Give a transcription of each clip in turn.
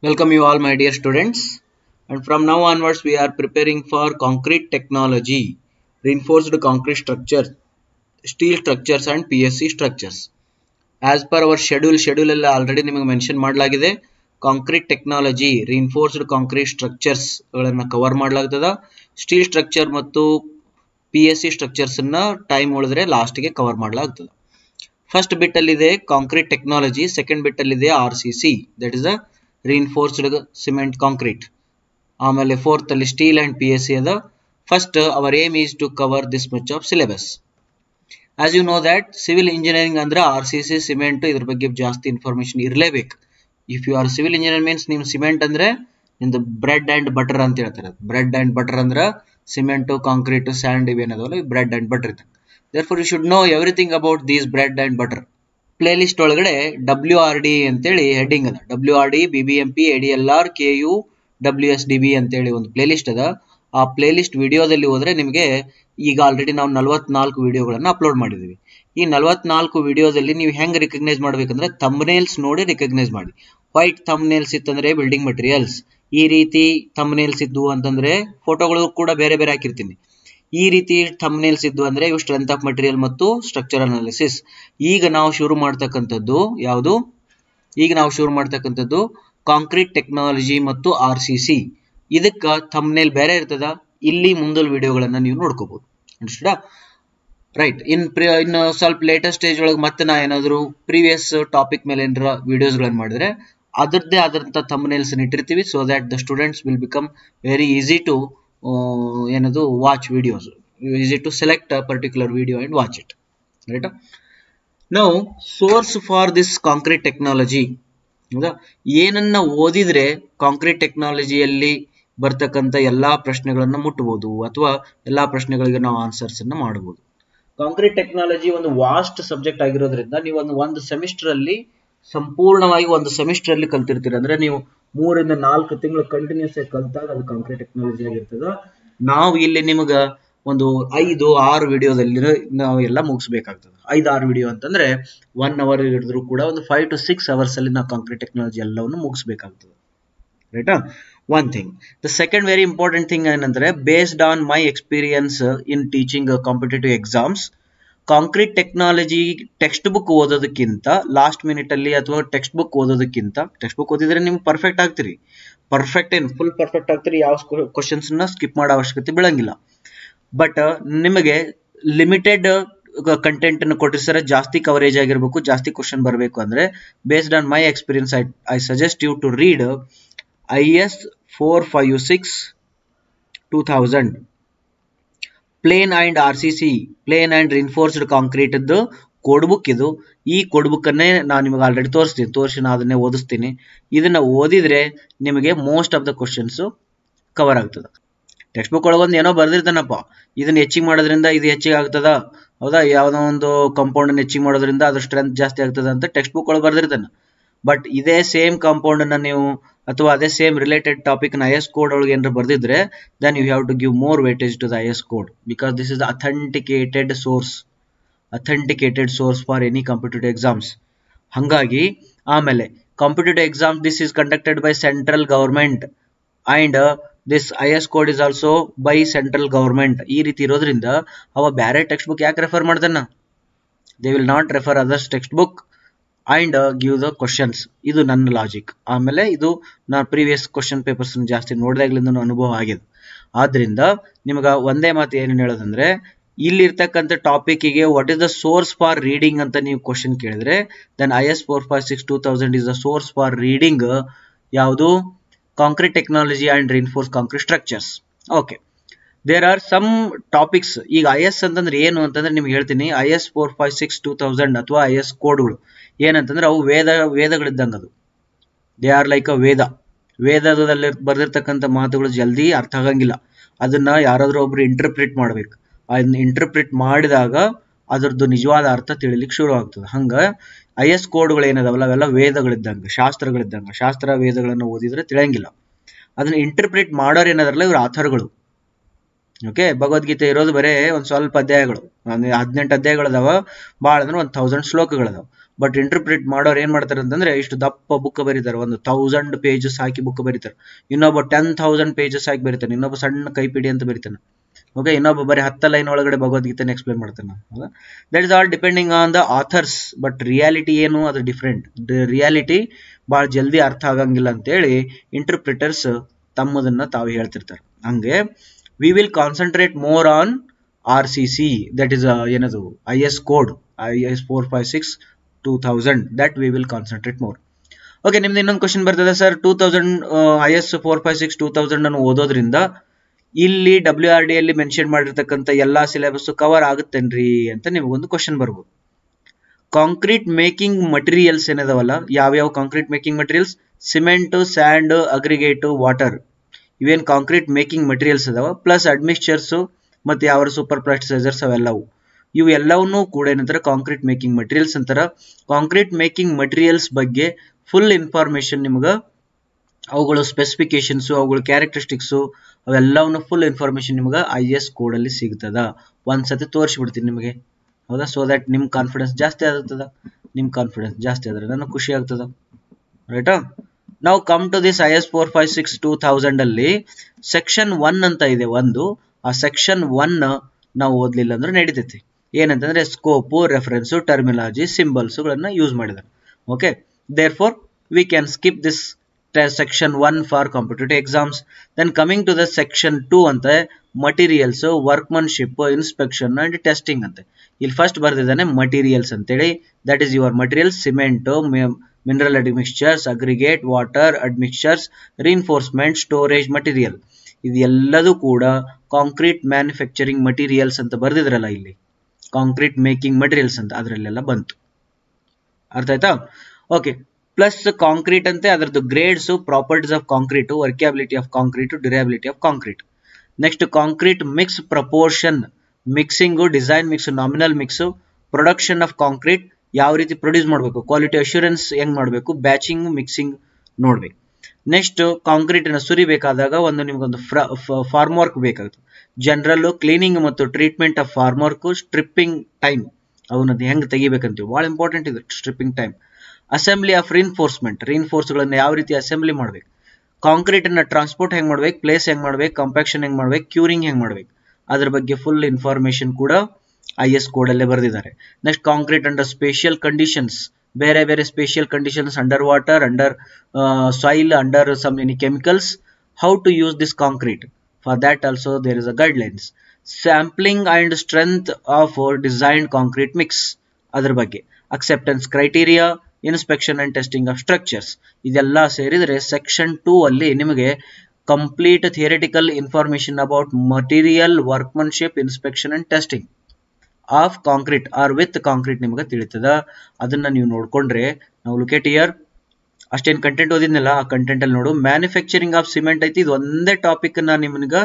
Welcome you all my dear students, and from now onwards we are preparing for concrete technology, reinforced concrete structure, steel structures and PSC structures. As per our schedule already ನಿಮಗೆ mention ಮಾಡಲಾಗಿದೆ. Concrete technology reinforced concrete structures ಗಳನ್ನು cover ಮಾಡಲಾಗುತ್ತದೆ. Steel structure ಮತ್ತು PSC structures ಅನ್ನ time ಉಳಿದ್ರೆ last ಗೆ cover ಮಾಡಲಾಗುತ್ತದೆ. First bit ಅಲ್ಲಿ ಇದೆ ಕಾಂಕ್ರೀಟ್ ಟೆಕ್ನಾಲಜಿ, ಸೆಕೆಂಡ್ ಬಿಟ್ ಅಲ್ಲಿ ಇದೆ RCC, that is the reinforced cement concrete. ಆಮೇಲೆ ಫೋರ್ತ್ ಅಲ್ಲಿ ಸ್ಟೀಲ್ ಅಂಡ್ PSC ಅದ. First our aim is to cover this much of syllabus. As you know that civil engineering ಅಂದ್ರೆ RCC cement ಇದ್ರ ಬಗ್ಗೆ ಜಾಸ್ತಿ information ಇರಲೇಬೇಕು. If you are civil engineer means ನಿಮ್ cement ಅಂದ್ರೆ ನಿಮ್ದು ಬ್ರೆಡ್ ಅಂಡ್ ಬಟರ್ ಅಂತ ಹೇಳ್ತಾರೆ. ಬ್ರೆಡ್ ಅಂಡ್ ಬಟರ್ ಅಂದ್ರೆ ಸಿಮೆಂಟ್, ಕಾಂಕ್ರೀಟ್, ಸ್ಯಾಂಡ್ ಇವೇನದವಲ್ಲ ಬ್ರೆಡ್ ಅಂಡ್ ಬಟರ್ ಇದೆ. therefore you should know everything about these bread and butter. Play list ಒಳಗಡೆ WRD ಅಂತೇಳಿ ಹೆಡ್ಡಿಂಗ್ ಅದ. WRD, BBMP, ADLR, KU, WSDB ಅಂತೇಳಿ ಒಂದು ಪ್ಲೇ ಲಿಸ್ಟ್ ಅದ. ಆ ಪ್ಲೇ ಲಿಸ್ಟ್ ವಿಡಿಯೋದಲ್ಲಿ ಹೋದ್ರೆ ನಿಮಗೆ ಈಗ ಆಲ್ರೆಡಿ ನಾವು 44 ವಿಡಿಯೋಗಳನ್ನ ಅಪ್ಲೋಡ್ ಮಾಡಿದೀವಿ. ಈ 44 ವಿಡಿಯೋದಲ್ಲಿ ನೀವು ಹೆಂಗ್ ರಿಕಗ್ನೈಸ್ ಮಾಡ್ಬೇಕಂದ್ರೆ ಥಂಬ್ನೇಲ್ಸ್ ನೋಡಿ ರಿಕಗ್ನೈಸ್ ಮಾಡಿ. ವೈಟ್ ಥಂಬ್ನೇಲ್ಸ್ ಇತ್ತಂದ್ರೆ ಬಿಲ್ಡಿಂಗ್ ಮಟೀರಿಯಲ್ಸ್, ಈ ರೀತಿ ಥಂಬ್ನೇಲ್ಸ್ ಇದ್ದು ಅಂತಂದ್ರೆ ಫೋಟೋಗಳು ಕೂಡ ಬೇರೆ ಬೇರೆ ಹಾಕಿರ್ತೀನಿ. ಈ ರೀತಿ ಥಂಬ್ನೇಲ್ಸ್ ಇದ್ದು ಅಂದ್ರೆ ಇವು ಸ್ಟ್ರೆಂತ್ ಆಫ್ ಮಟೀರಿಯಲ್ ಮತ್ತು ಸ್ಟ್ರಕ್ಚರ್ ಅನಾಲಿಸಿಸ್. ಈಗ ನಾವು ಶುರು ಮಾಡ್ತಕ್ಕಂಥದ್ದು ಯಾವುದು? ಈಗ ನಾವು ಶುರು ಮಾಡ್ತಕ್ಕಂಥದ್ದು ಕಾಂಕ್ರೀಟ್ ಟೆಕ್ನಾಲಜಿ ಮತ್ತು RCC. ಇದಕ್ಕ ಥಂಬ್ನೇಲ್ ಬೇರೆ ಇರ್ತದ. ಇಲ್ಲಿ ಮುಂದಲ್ ವಿಡಿಯೋಗಳನ್ನ ನೀವು ನೋಡ್ಕೋಬಹುದು. ಅಂಡರ್ಸ್ಟುಡಾ? ರೈಟ್. ಇನ್ ಸ್ವಲ್ಪ ಲೇಟೆಸ್ಟ್ ಸ್ಟೇಜ್ ಒಳಗೆ ಮತ್ತೆ ನಾ ಏನಾದ್ರು ಪ್ರೀವಿಯಸ್ ಟಾಪಿಕ್ ಮೇಲೆ ಏನಾರ ವಿಡಿಯೋಸ್ ಗಳನ್ನ ಮಾಡಿದ್ರೆ ಅದರದ್ದೇ ಆದಂತ ಥಂಬ್ನೇಲ್ಸ್ ಇಟ್ಟಿರ್ತೀವಿ, so that the students will become very easy to ಏನದು watch videos, easy to select a particular video and watch it, right? Now source for this concrete technology, ಹೌದಾ? ಏನನ್ನ ಓದಿದ್ರೆ ಕಾಂಕ್ರೀಟ್ ಟೆಕ್ನಾಲಜಿಯಲ್ಲಿ ಬರ್ತಕ್ಕಂಥ ಎಲ್ಲಾ ಪ್ರಶ್ನೆಗಳನ್ನ ಮುಟ್ಟಬಹುದು ಅಥವಾ ಎಲ್ಲಾ ಪ್ರಶ್ನೆಗಳಿಗೆ ನಾವು ಆನ್ಸರ್ಸ್ ಅನ್ನ ಮಾಡಬಹುದು. ಕಾಂಕ್ರೀಟ್ ಟೆಕ್ನಾಲಜಿ ಒಂದು ವಾಸ್ಟ್ ಸಬ್ಜೆಕ್ಟ್ ಆಗಿರೋದ್ರಿಂದ ನೀವು ಒಂದು ಸೆಮಿಸ್ಟರ್ ಅಲ್ಲಿ ಸಂಪೂರ್ಣವಾಗಿ ಒಂದು ಸೆಮಿಸ್ಟರ್ ಅಲ್ಲಿ ಕಲ್ತಿರ್ತೀರ. ಅಂದ್ರೆ ನೀವು 3 ಇಂದ 4 ತಿಂಗಳು ಕಂಟಿನ್ಯೂಸ್ ಆಗಿ ಕಲ್ತಾಗ ಅದು ಕಾಂಕ್ರೀಟ್ ಟೆಕ್ನಾಲಜಿ ಆಗಿರ್ತದ. ನಾವು ಇಲ್ಲಿ ನಿಮಗ ಒಂದು 5-6 ವಿಡಿಯೋದಲ್ಲಿ ನಾವು ಎಲ್ಲ ಮುಗಿಸ್ಬೇಕಾಗ್ತದೆ. 5-6 ವಿಡಿಯೋ ಅಂತಂದ್ರೆ 1 ಅವರ್ ಹಿಡಿದ್ರು ಕೂಡ ಒಂದು 5 to 6 ಅವರ್ಸ್ ಅಲ್ಲಿ ನಾವು ಕಾಂಕ್ರೀಟ್ ಟೆಕ್ನಾಲಜಿ ಎಲ್ಲವನ್ನು ಮುಗಿಸ್ಬೇಕಾಗ್ತದೆ. ರೈಟಾ? One thing. The second very important thing ಏನಂದ್ರೆ, based on my experience in teaching competitive exams, concrete technology textbook ಓದೋದಕ್ಕಿಂತ ಲಾಸ್ಟ್ ಮಿನಿಟ್ ಅಲ್ಲಿ ಅಥವಾ ಟೆಕ್ಸ್ಟ್ ಬುಕ್ ಓದೋದಕ್ಕಿಂತ, ಟೆಕ್ಸ್ಟ್ ಬುಕ್ ಓದಿದ್ರೆ ನಿಮ್ಗೆ ಪರ್ಫೆಕ್ಟ್ ಆಗ್ತೀರಿ, ಫುಲ್ ಪರ್ಫೆಕ್ಟ್ ಆಗ್ತೀರಿ, ಯಾವ ಕ್ವಶನ್ಸ್ ನ ಸ್ಕಿಪ್ ಮಾಡೋ ಅವಶ್ಯಕತೆ ಬೀಳಂಗಿಲ್ಲ. ಬಟ್ ನಿಮಗೆ ಲಿಮಿಟೆಡ್ ಕಂಟೆಂಟ್ ಅನ್ನು ಕೊಟ್ಟಿರ್ತಾರೆ, ಜಾಸ್ತಿ ಕವರೇಜ್ ಆಗಿರ್ಬೇಕು, ಜಾಸ್ತಿ ಕ್ವಶನ್ ಬರಬೇಕು ಅಂದ್ರೆ based on my experience I suggest you to read IS 456 2000 plain and RCC, plain and reinforced concrete code book ಇದು. ಈ ಕೋಡ್ ಬುಕ್ ಅನ್ನೇ ನಾನು ನಿಮಗೆ ಆಲ್ರೆಡಿ ತೋರಿಸಿ ನಾನು ಅದನ್ನೇ ಓದಿಸ್ತೀನಿ. ಇದನ್ನ ಓದಿದ್ರೆ ನಿಮಗೆ most of the questions cover ಆಗ್ತದೆ. ಟೆಕ್ಸ್ಟ್ ಬುಕ್ ಒಳಗೊಂದು ಏನೋ ಬರ್ದಿರ್ತಾನಪ್ಪ, ಇದನ್ನ ಹೆಚ್ಚಿಗೆ ಮಾಡೋದ್ರಿಂದ ಇದು ಹೆಚ್ಚಿಗೆ ಆಗ್ತದ, ಹೌದಾ, ಯಾವ್ದೋ ಒಂದು ಕಾಂಪೌಂಡ್ ಅನ್ನು ಹೆಚ್ಚಿಗೆ ಮಾಡೋದ್ರಿಂದ ಅದ್ರ ಸ್ಟ್ರೆಂತ್ ಜಾಸ್ತಿ ಆಗ್ತದ ಅಂತ ಟೆಕ್ಸ್ಟ್ ಬುಕ್ ಒಳಗೆ ಬರ್ದಿರ್ತಾನೆ. ಬಟ್ ಇದೇ ಸೇಮ್ ಕಾಂಪೌಂಡ್ ಅನ್ನ ನೀವು ಅಥವಾ ಅದೇ ಸೇಮ್ ರಿಲೇಟೆಡ್ ಟಾಪಿಕ್ ನ IS ಕೋಡ್ ಒಳಗೆ ಏನಾರ ಬರ್ದಿದ್ರೆ then you have to give more weightage to the IS code, because this is authenticated source for any competitive exams. ಹಂಗಾಗಿ ಆಮೇಲೆ competitive exam this is conducted by central government and this IS code is also by central government. ಈ ರೀತಿ ಇರೋದ್ರಿಂದ ಅವ ಬ್ಯಾರೆ text book ಯಾಕೆ refer ಮಾಡ್ತಾನ? they will not refer others text book and give the questions. ಇದು ನನ್ನ logic. ಆಮೇಲೆ ಇದು ನಾನು ಪ್ರೀವಿಯಸ್ ಕ್ವಶನ್ ಪೇಪರ್ಸ್ ಜಾಸ್ತಿ ನೋಡಿದಾಗ್ಲಿಂದ ಅನುಭವ ಆಗಿದೆ. ಆದ್ರಿಂದ ನಿಮಗ ಒಂದೇ ಮಾತು ಏನೇನು ಹೇಳೋದಂದ್ರೆ, ಇಲ್ಲಿ ಇರ್ತಕ್ಕಂಥ ಟಾಪಿಕ್ಗೆ what is the source for reading ಅಂತ ನೀವು ಕ್ವಶನ್ ಕೇಳಿದ್ರೆ then IS 456 2000 is the source for reading ಯಾವುದು? Concrete technology and reinforced concrete structures. Okay, there are some topics. ಈಗ IS ಅಂತಂದ್ರೆ ಏನು ಅಂತಂದ್ರೆ ನಿಮ್ಗೆ ಹೇಳ್ತೀನಿ. IS 456 2000 ಅಥವಾ IS ಕೋಡ್ಗಳು ಏನಂತಂದ್ರೆ ಅವು ವೇದಗಳಿದ್ದಂಗೆ. ಅದು ದೇ ಆರ್ ಲೈಕ್ ಅ ವೇದದಲ್ಲಿ ಬರ್ದಿರ್ತಕ್ಕಂಥ ಮಾತುಗಳು ಜಲ್ದಿ ಅರ್ಥ ಆಗಂಗಿಲ್ಲ. ಅದನ್ನ ಯಾರಾದ್ರೂ ಒಬ್ರು ಇಂಟರ್ಪ್ರಿಟ್ ಮಾಡ್ಬೇಕು. ಅದನ್ನ ಇಂಟರ್ಪ್ರಿಟ್ ಮಾಡಿದಾಗ ಅದರದ್ದು ನಿಜವಾದ ಅರ್ಥ ತಿಳಿಲಿಕ್ಕೆ ಶುರು ಆಗ್ತದೆ. ಹಂಗ IS ಕೋಡ್ಗಳು ಏನದಾವಲ್ಲ ಅವೆಲ್ಲ ವೇದಗಳಿದ್ದಂಗೆ, ಶಾಸ್ತ್ರಗಳಿದ್ದಂಗೆ. ಶಾಸ್ತ್ರ ವೇದಗಳನ್ನು ಓದಿದ್ರೆ ತಿಳಿಯಂಗಿಲ್ಲ. ಅದನ್ನ ಇಂಟರ್ಪ್ರಿಟ್ ಮಾಡೋರು ಏನದಾರಲ್ಲ ಇವ್ರ ಆಥರ್ಗಳು. ಓಕೆ, ಭಗವದ್ಗೀತೆ ಇರೋದು ಬರೇ ಒಂದ್ ಸ್ವಲ್ಪ ಅಧ್ಯಾಯಗಳು, 18 ಅಧ್ಯಾಯಗಳದಾವ, ಭಾಳ ಅಂದ್ರೆ 1000 ಶ್ಲೋಕಗಳದಾವ. ಬಟ್ ಇಂಟರ್ಪ್ರಿಟ್ ಮಾಡೋರು ಏನ್ ಮಾಡ್ತಾರೆ ಅಂತಂದ್ರೆ ಇಷ್ಟು ದಪ್ಪ ಬುಕ್ ಬರೀತಾರೆ, ಒಂದು 1000 pages ಹಾಕಿ ಬುಕ್ ಬರೀತಾರೆ. ಇನ್ನೊಬ್ಬ 10,000 pages ಹಾಕಿ ಬರೀತಾನೆ, ಇನ್ನೊಬ್ಬ ಸಣ್ಣ ಕೈಪಿಡಿ ಅಂತ ಬರೀತಾನೆ. ಓಕೆ, ಇನ್ನೊಬ್ಬ ಬರೀ 10 ಲೈನ್ ಒಳಗಡೆ ಭಗವದ್ಗೀತೆನ ಎಕ್ಸ್ಪ್ಲೇನ್ ಮಾಡ್ತಾನೆ. That is all depending on the author's. But reality ಏನು ಅದು ಡಿಫ್ರೆಂಟ್. ರಿಯಾಲಿಟಿ ಬಹಳ ಜಲ್ದಿ ಅರ್ಥ ಆಗಂಗಿಲ್ಲ ಅಂತೇಳಿ ಇಂಟರ್ಪ್ರಿಟರ್ಸ್ ತಮ್ಮದನ್ನ ತಾವು ಹೇಳ್ತಿರ್ತಾರೆ. ಹಂಗೆ we will concentrate more on RCC, that is ಏನದು IS code, IS 456-2000, that we will concentrate more. Okay, ನಿಮ್ದು ಇನ್ನೊಂದು ಕ್ವಶನ್ ಬರ್ತದೆ ಸರ್, 2000 IS 456-2000 ಅನ್ನು ಓದೋದ್ರಿಂದ ಇಲ್ಲಿ WRD ಅಲ್ಲಿ ಮೆನ್ಷನ್ ಮಾಡಿರ್ತಕ್ಕಂಥ ಎಲ್ಲಾ ಸಿಲೆಬಸ್ ಕವರ್ ಆಗುತ್ತೇನ್ರಿ ಅಂತ ನಿಮಗೊಂದು ಕ್ವಶನ್ ಬರ್ಬೋದು. ಕಾಂಕ್ರೀಟ್ ಮೇಕಿಂಗ್ ಮಟೀರಿಯಲ್ಸ್ ಏನದವಲ್ಲ, ಯಾವ್ಯಾವ concrete making materials? Cement, sand, aggregate, water, ಇವೇನ್ ಕಾಂಕ್ರೀಟ್ ಮೇಕಿಂಗ್ ಮಟೀರಿಯಲ್ಸ್ ಅದಾವ, ಪ್ಲಸ್ ಅಡ್ಮಿಕ್ಸ್ಚರ್ಸ್ ಮತ್ತೆ ಯಾವ ಸೂಪರ್ ಪ್ಲಾಸ್ಟಿಸೈಸರ್ಸ್ ಅವೆಲ್ಲವು, ಇವು ಎಲ್ಲವನ್ನೂ ಕೂಡ ಏನಂತಾರೆ ಕಾಂಕ್ರೀಟ್ ಮೇಕಿಂಗ್ ಮಟೀರಿಯಲ್ಸ್ ಅಂತಾರ. ಕಾಂಕ್ರೀಟ್ ಮೇಕಿಂಗ್ ಮಟೀರಿಯಲ್ಸ್ ಬಗ್ಗೆ ಫುಲ್ ಇನ್ಫಾರ್ಮೇಶನ್ ನಿಮ್ಗ, ಅವುಗಳ ಸ್ಪೆಸಿಫಿಕೇಶನ್ಸ್, ಅವುಗಳ ಕ್ಯಾರೆಕ್ಟರಿಸ್ಟಿಕ್ಸ್, ಅವೆಲ್ಲವನ್ನು ಫುಲ್ ಇನ್ಫಾರ್ಮೇಶನ್ ನಿಮ್ಗೆ IS ಕೋಡ್ ಅಲ್ಲಿ ಸಿಗ್ತದ. ಒಂದ್ಸತಿ ತೋರಿಸ್ಬಿಡ್ತೀನಿ ನಿಮಗೆ, ಹೌದಾ? ಸೊ ದಟ್ ನಿಮ್ ಕಾನ್ಫಿಡೆನ್ಸ್ ಜಾಸ್ತಿ ಆಗ್ತದ. ನಿಮ್ ಕಾನ್ಫಿಡೆನ್ಸ್ ಜಾಸ್ತಿ ಆದ್ರೆ ನನಗೆ ಖುಷಿ ಆಗ್ತದ, ರೈಟಾ? ನಾವು ಕಮ್ ಟು ದಿಸ್ IS 456-2000 ಅಲ್ಲಿ ಸೆಕ್ಷನ್ 1 ಅಂತ ಇದೆ ಒಂದು. ಆ ಸೆಕ್ಷನ್ 1 ನಾವು ಓದ್ಲಿಲ್ಲ ಅಂದ್ರೆ ನಡೀತೈತಿ. ಏನಂತಂದ್ರೆ ಸ್ಕೋಪ್, ರೆಫರೆನ್ಸ್, ಟರ್ಮಿನಾಲಜಿ, ಸಿಂಬಲ್ಸ್ ಗಳನ್ನ ಯೂಸ್ ಮಾಡಿದ್ದಾರೆ. Okay, therefore we can skip this section 1 for competitive exams. Then coming to the section 2 ante materials, workmanship, inspection and testing ante. ಇಲ್ಲಿ ಫಸ್ಟ್ ಬರ್ದಿದ್ದಾನೆ materials ಅಂತೇಳಿ. that is your materials: cement, mineral admixtures, aggregate, water admixtures, reinforcement, storage material. ಇದು ಎಲ್ಲದೂ ಕೂಡ concrete manufacturing materials ಅಂತ ಬರ್ದಿದ್ರಲ್ಲ ಇಲ್ಲಿ, concrete making materials ಅಂತ ಅದರಲ್ಲೆಲ್ಲ ಬಂತು. ಅರ್ಥ ಆಯ್ತಾ? ಓಕೆ, ಪ್ಲಸ್ ಕಾಂಕ್ರೀಟ್ ಅಂತೆ ಅದರದ್ದು grades, properties of concrete, workability of concrete, durability of concrete. Next concrete mix, proportion, mixing, design mix, nominal mix, production of concrete, ಯಾವ ರೀತಿ ಪ್ರೊಡ್ಯೂಸ್ ಮಾಡಬೇಕು, ಕ್ವಾಲಿಟಿ ಅಶ್ಯೂರೆನ್ಸ್ ಹೆಂಗ್ ಮಾಡಬೇಕು, ಬ್ಯಾಚಿಂಗ್, ಮಿಕ್ಸಿಂಗ್ ನೋಡ್ಬೇಕು. ನೆಕ್ಸ್ಟ್ ಕಾಂಕ್ರೀಟ್ ಅನ್ನು ಸುರಿಬೇಕಾದಾಗ ಒಂದು ನಿಮ್ಗೊಂದು ಫಾರ್ಮ್ ವರ್ಕ್ ಬೇಕಾಗುತ್ತೆ. ಜನರಲ್ ಕ್ಲೀನಿಂಗ್ ಮತ್ತು treatment of formwork, stripping time, ಅವನದ್ದು ಹೆಂಗ್ ತೆಗಿಬೇಕಂತೀವಿ, ಬಹಳ ಇಂಪಾರ್ಟೆಂಟ್ ಇದೆ stripping time. Assembly of reinforcement, reinforce ಗಳನ್ನ ಯಾವ ರೀತಿ ಅಸೆಂಬ್ಲಿ ಮಾಡ್ಬೇಕು, ಕಾಂಕ್ರೀಟ್ ಅನ್ನ ಟ್ರಾನ್ಸ್ಪೋರ್ಟ್ ಹೆಂಗ್ ಮಾಡ್ಬೇಕು, ಪ್ಲೇಸ್ ಹೆಂಗ್ ಮಾಡ್ಬೇಕು, ಕಂಪ್ಯಾಕ್ಷನ್ ಹೆಂಗ್ ಮಾಡ್ಬೇಕು, ಕ್ಯೂರಿಂಗ್ ಹೆಂಗ್ ಮಾಡ್ಬೇಕು, ಅದ್ರ ಬಗ್ಗೆ ಫುಲ್ ಇನ್ಫಾರ್ಮೇಶನ್ ಕೂಡ IS ಕೋಡ್ ಅಲ್ಲೇ ಬರೆದಿದ್ದಾರೆ. Next concrete under special conditions, ಬೇರೆ ಬೇರೆ special conditions, under water, under soil, under some any chemicals, how to use this concrete, for that also there is a guidelines. Sampling and strength of designed concrete mix, ಅದ್ರ ಬಗ್ಗೆ acceptance criteria, inspection and testing of structures, ಇದೆಲ್ಲ ಸೇರಿದ್ರೆ section 2 ಅಲ್ಲಿ ನಿಮಗೆ complete theoretical information about material, workmanship, inspection and testing of concrete are with concrete ನಿಮಗೆ ತಿಳಿತದ. ಅದನ್ನ ನೀವು ನೋಡ್ಕೊಂಡ್ರೆ, ನಾವು ಲುಕೇಟ್ ಇಯರ್ ಅಷ್ಟೇನ್ ಕಂಟೆಂಟ್ ಓದಿದ್ನಲ್ಲ, ಆ ಕಂಟೆಂಟ್ ಅಲ್ಲಿ ನೋಡು. ಮ್ಯಾನುಫ್ಯಾಕ್ಚರಿಂಗ್ ಆಫ್ ಸಿಮೆಂಟ್ ಐತಿ, ಇದು ಒಂದೇ ಟಾಪಿಕ್ ನಾನು ನಿಮ್ಗೆ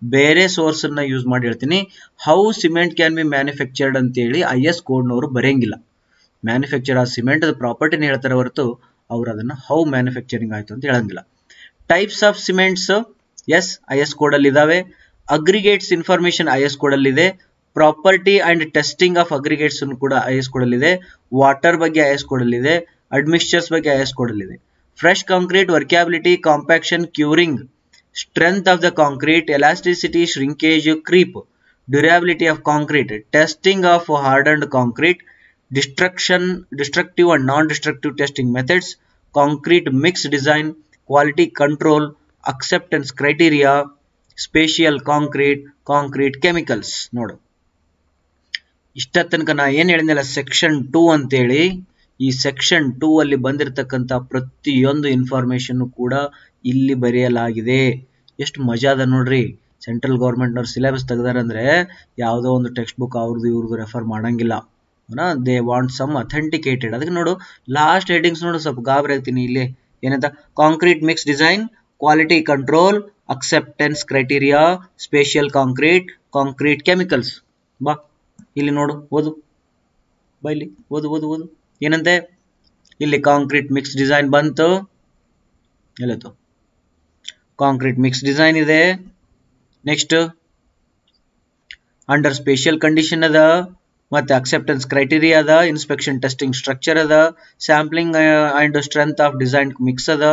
ಬೇರೆ ಸೋರ್ಸ್ ಅನ್ನ ಯೂಸ್ ಮಾಡಿ ಹೇಳ್ತೀನಿ. How cement can be manufactured ಅಂತೇಳಿ IS ಕೋಡ್ನವರು ಬರೆಯಂಗಿಲ್ಲ. ಮ್ಯಾನುಫ್ಯಾಕ್ಚರ್ ಆ ಸಿಮೆಂಟ್ ಪ್ರಾಪರ್ಟಿನ ಹೇಳ್ತಾರೆ ಹೊರತು ಅವ್ರು ಅದನ್ನ ಹೌ ಮ್ಯಾನುಫ್ಯಾಕ್ಚರಿಂಗ್ ಆಯ್ತು ಅಂತ ಹೇಳಂಗಿಲ್ಲ. Types of cements, as IS code ಅಲ್ಲಿ ಇದಾವೆ. ಅಗ್ರಿಗೇಟ್ಸ್ ಇನ್ಫಾರ್ಮೇಶನ್ IS ಕೋಡ್ ಅಲ್ಲಿ ಇದೆ. Property and testing of aggregates ಕೂಡ IS ಕೋಡ್ ಅಲ್ಲಿ ಇದೆ. ವಾಟರ್ ಬಗ್ಗೆ IS ಕೋಡ್ ಅಲ್ಲಿ ಇದೆ. ಅಡ್ಮಿಕ್ಸ್ಚರ್ಸ್ ಬಗ್ಗೆ IS ಕೋಡ್ ಅಲ್ಲಿ ಇದೆ. Fresh concrete, workability, compaction, curing, strength of the concrete, elasticity, shrinkage, creep, durability of concrete, testing of hardened concrete, destructive and non-destructive testing methods, concrete mix design, quality control, acceptance criteria, spatial concrete, concrete chemicals. ನೋಡು, ಇಷ್ಟ ತನಕ ನಾ ಏನ್ ಹೇಳಿದ್ನಲ್ಲ section 2 ಅಂತೇಳಿ, ಈ section 2 ಅಲ್ಲಿ ಬಂದಿರತಕ್ಕಂತ ಪ್ರತಿಯೊಂದು ಇನ್ಫಾರ್ಮೇಶನ್ ಕೂಡ ಇಲ್ಲಿ ಬರೆಯಲಾಗಿದೆ. ಎಷ್ಟು ಮಜಾ ಅದ ನೋಡ್ರಿ. ಸೆಂಟ್ರಲ್ ಗೌರ್ಮೆಂಟ್ ನವ್ರು ಸಿಲೆಬಸ್ ತೆಗ್ದಾರಂದ್ರೆ ಯಾವುದೋ ಒಂದು ಟೆಕ್ಸ್ಟ್ ಬುಕ್ ಅವ್ರದ್ದು ಇವ್ರದ್ದು ರೆಫರ್ ಮಾಡಂಗಿಲ್ಲ. They want some authenticated. ಅದಕ್ಕೆ ನೋಡು ಲಾಸ್ಟ್ ಹೆಡಿಂಗ್ಸ್ ನೋಡು, ಸ್ವಲ್ಪ ಗಾಬರಿ ಆಗ್ತೀನಿ. ಇಲ್ಲಿ ಏನಂತ, concrete mix design, quality control, acceptance criteria, spatial concrete, concrete chemicals. ಬಾ ಇಲ್ಲಿ ನೋಡು, ಓದು, ಬಾ ಇಲ್ಲಿ ಓದು ಓದು ಓದು. ಏನಂತೆ ಇಲ್ಲಿ ಕಾಂಕ್ರೀಟ್ ಮಿಕ್ಸ್ ಡಿಸೈನ್ ಬಂತು, ಎಲ್ಲತ್ತು ಕಾಂಕ್ರೀಟ್ ಮಿಕ್ಸ್ ಡಿಸೈನ್ ಇದೆ. ನೆಕ್ಸ್ಟ್ ಅಂಡರ್ ಸ್ಪೇಷಿಯಲ್ ಕಂಡೀಷನ್ ಅದ, ಮತ್ತೆ ಅಕ್ಸೆಪ್ಟೆನ್ಸ್ ಕ್ರೈಟೀರಿಯಾ ಅದ, ಇನ್ಸ್ಪೆಕ್ಷನ್ ಟೆಸ್ಟಿಂಗ್ ಸ್ಟ್ರಕ್ಚರ್ ಅದ, sampling and strength of design mix ಅದ,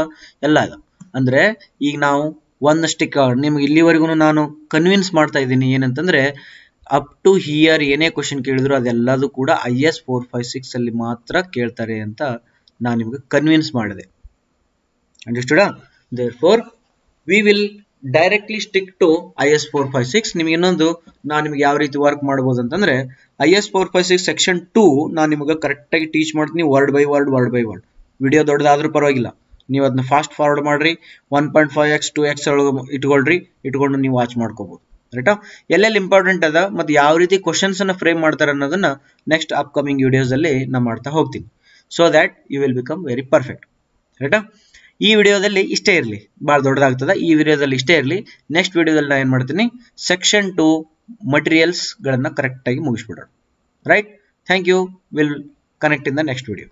ಎಲ್ಲ ಅದ. ಅಂದ್ರೆ ಈಗ ನಾವು ಒಂದಷ್ಟಕ್ಕೆ ನಿಮ್ಗೆ ಇಲ್ಲಿವರೆಗೂ ನಾನು ಕನ್ವಿನ್ಸ್ ಮಾಡ್ತಾ ಇದ್ದೀನಿ ಏನಂತಂದ್ರೆ ಅಪ್ ಟು ಹಿಯರ್ ಏನೇ ಕ್ವಶನ್ ಕೇಳಿದ್ರು ಅದೆಲ್ಲದೂ ಕೂಡ IS 456 ಅಲ್ಲಿ ಮಾತ್ರ ಕೇಳ್ತಾರೆ ಅಂತ ನಾನು ನಿಮ್ಗೆ ಕನ್ವಿನ್ಸ್ ಮಾಡಿದೆ. Understood? Therefore we will directly stick to IS 456. ನಿಮ್ಗೆ ಇನ್ನೊಂದು ನಾನು ನಿಮ್ಗೆ ಯಾವ ರೀತಿ ವರ್ಕ್ ಮಾಡ್ಬೋದು ಅಂತಂದ್ರೆ IS 456 ಸೆಕ್ಷನ್ 2 ನಾನು ನಿಮ್ಗೆ ಕರೆಕ್ಟಾಗಿ ಟೀಚ್ ಮಾಡ್ತೀನಿ, ವರ್ಡ್ ಬೈ ವರ್ಡ್. ವಿಡಿಯೋ ದೊಡ್ಡದಾದ್ರೂ ಪರವಾಗಿಲ್ಲ, ನೀವು ಅದನ್ನ ಫಾಸ್ಟ್ ಫಾರ್ವರ್ಡ್ ಮಾಡ್ರಿ, 1.5x 2x ಇಟ್ಕೊಂಡು ನೀವು ವಾಚ್ ಮಾಡ್ಕೋಬಹುದು. ರೈಟಾ? ಎಲ್ಲೆಲ್ಲಿ ಇಂಪಾರ್ಟೆಂಟ್ ಅದ ಮತ್ತೆ ಯಾವ ರೀತಿ ಕ್ವಶನ್ಸ್ ಅನ್ನ ಫ್ರೇಮ್ ಮಾಡ್ತಾರೆ ಅನ್ನೋದನ್ನ ನೆಕ್ಸ್ಟ್ ಅಪ್ಕಮಿಂಗ್ ವಿಡಿಯೋಸ್ ಅಲ್ಲಿ ನಾನು ಮಾಡ್ತಾ ಹೋಗ್ತೀನಿ, so that you will become very perfect. ರೈಟಾ? ಈ ವಿಡಿಯೋದಲ್ಲಿ ಇಷ್ಟೇ ಇರಲಿ, ಬಹಳ ದೊಡ್ಡದಾಗ್ತದ. ಈ ವಿಡಿಯೋದಲ್ಲಿ ಇಷ್ಟೇ ಇರಲಿ. ನೆಕ್ಸ್ಟ್ ವಿಡಿಯೋದಲ್ಲಿ ನಾನು ಏನ್ ಮಾಡ್ತೀನಿ, ಸೆಕ್ಷನ್ 2 ಮಟೀರಿಯಲ್ಸ್ ಗಳನ್ನ ಕರೆಕ್ಟ್ ಆಗಿ ಮುಗಿಸ್ಬಿಡೋಣ. Right? Thank you. Will connect in the next video.